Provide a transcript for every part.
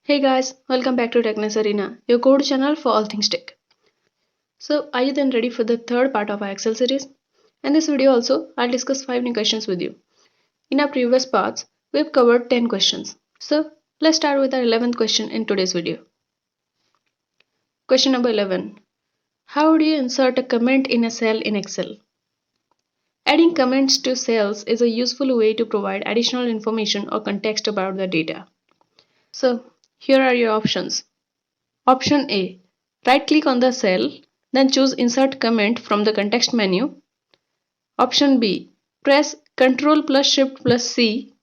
Hey guys, welcome back to Techness Arena, your code channel for all things tech. So, are you then ready for the third part of our Excel series? In this video also, I'll discuss 5 new questions with you. In our previous parts, we've covered 10 questions. So, let's start with our 11th question in today's video. Question number 11. How do you insert a comment in a cell in Excel? Adding comments to cells is a useful way to provide additional information or context about the data. So, here are your options. Option A. Right-click on the cell, then choose Insert Comment from the context menu. Option B. Press Ctrl plus Shift plus C.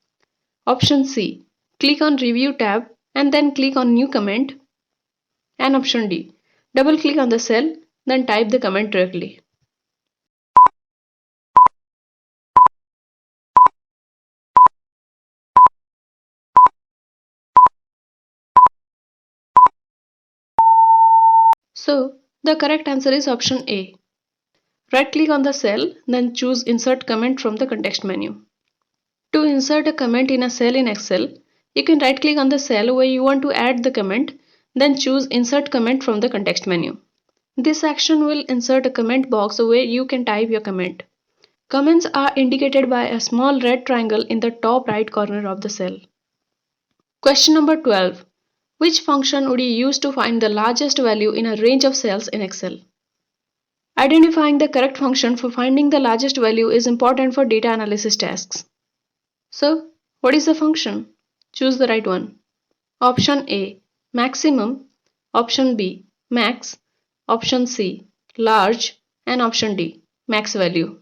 Option C. Click on Review tab and then click on New Comment. And option D. Double-click on the cell, then type the comment directly. So, the correct answer is option A. Right-click on the cell, then choose Insert Comment from the context menu. To insert a comment in a cell in Excel, you can right-click on the cell where you want to add the comment, then choose Insert Comment from the context menu. This action will insert a comment box where you can type your comment. Comments are indicated by a small red triangle in the top right corner of the cell. Question number 12. Which function would you use to find the largest value in a range of cells in Excel? Identifying the correct function for finding the largest value is important for data analysis tasks. So, what is the function? Choose the right one. Option A. Maximum. Option B. Max. Option C. Large. And option D. Max value.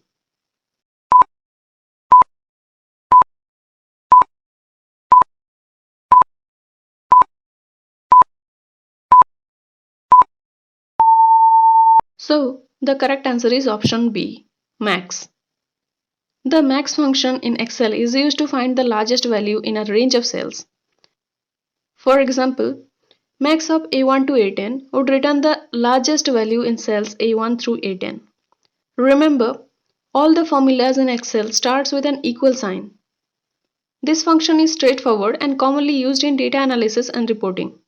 So, the correct answer is option B. Max. The max function in Excel is used to find the largest value in a range of cells. For example, max of A1 to A10 would return the largest value in cells A1 through A10. Remember, all the formulas in Excel starts with an equal sign. This function is straightforward and commonly used in data analysis and reporting.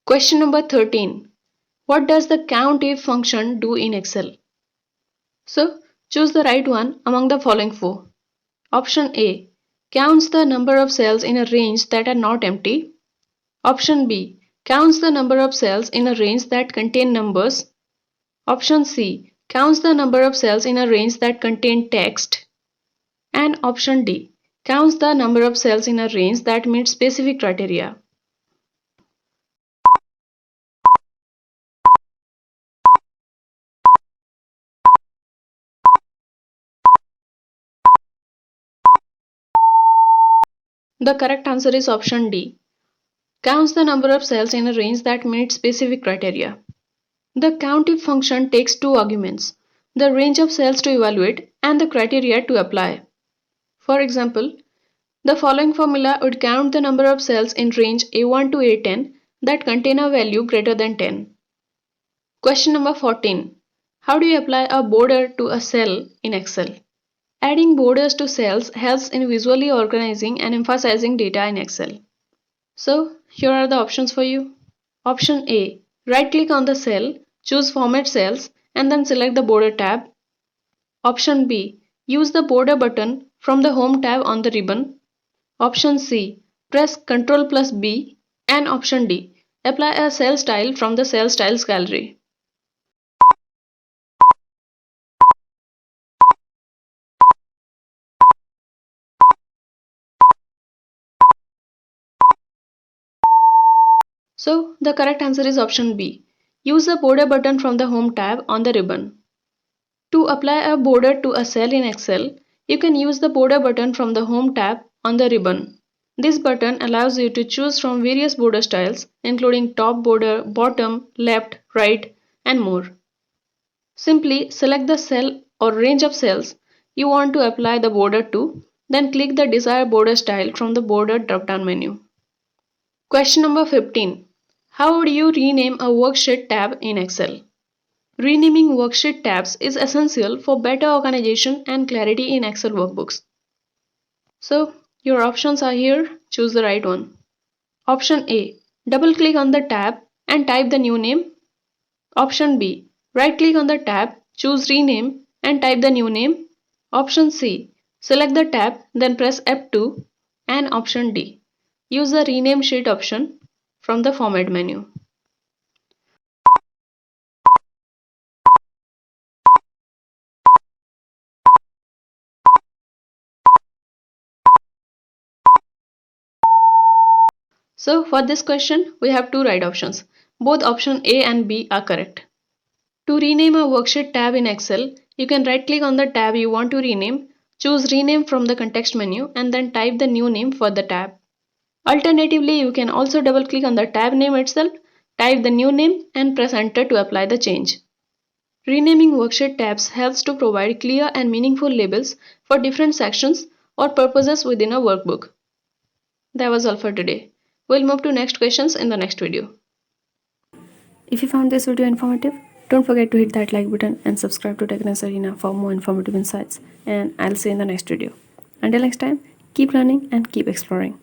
Question number 13. What does the COUNTIF function do in Excel? So, choose the right one among the following 4. Option A. Counts the number of cells in a range that are not empty. Option B. Counts the number of cells in a range that contain numbers. Option C. Counts the number of cells in a range that contain text. And option D. Counts the number of cells in a range that meets specific criteria. The correct answer is option D. Counts the number of cells in a range that meets specific criteria. The COUNTIF function takes two arguments, the range of cells to evaluate and the criteria to apply. For example, the following formula would count the number of cells in range A1 to A10 that contain a value greater than 10. Question number 14. How do you apply a border to a cell in Excel? Adding borders to cells helps in visually organizing and emphasizing data in Excel. So, here are the options for you. Option A. Right-click on the cell, choose Format Cells, and then select the Border tab. Option B. Use the Border button from the Home tab on the ribbon. Option C. Press Ctrl plus B. And option D. Apply a cell style from the Cell Styles gallery. So, the correct answer is option B. Use the Border button from the Home tab on the ribbon. To apply a border to a cell in Excel, you can use the Border button from the Home tab on the ribbon. This button allows you to choose from various border styles, including top border, bottom, left, right, and more. Simply select the cell or range of cells you want to apply the border to, then click the desired border style from the Border drop-down menu. Question number 15. How would you rename a worksheet tab in Excel? Renaming worksheet tabs is essential for better organization and clarity in Excel workbooks. So, your options are here. Choose the right one. Option A. Double click on the tab and type the new name. Option B. Right click on the tab, choose rename and type the new name. Option C. Select the tab, then press F2. And option D. Use the rename sheet option from the format menu. So for this question, we have two right options. Both option A and B are correct. To rename a worksheet tab in Excel, you can right click on the tab you want to rename, choose rename from the context menu and then type the new name for the tab. Alternatively, you can also double click on the tab name itself, type the new name and press enter to apply the change. Renaming worksheet tabs helps to provide clear and meaningful labels for different sections or purposes within a workbook. That was all for today. We'll move to next questions in the next video. If you found this video informative, don't forget to hit that like button and subscribe to Techness Arena for more informative insights. And I'll see you in the next video. Until next time, keep learning and keep exploring.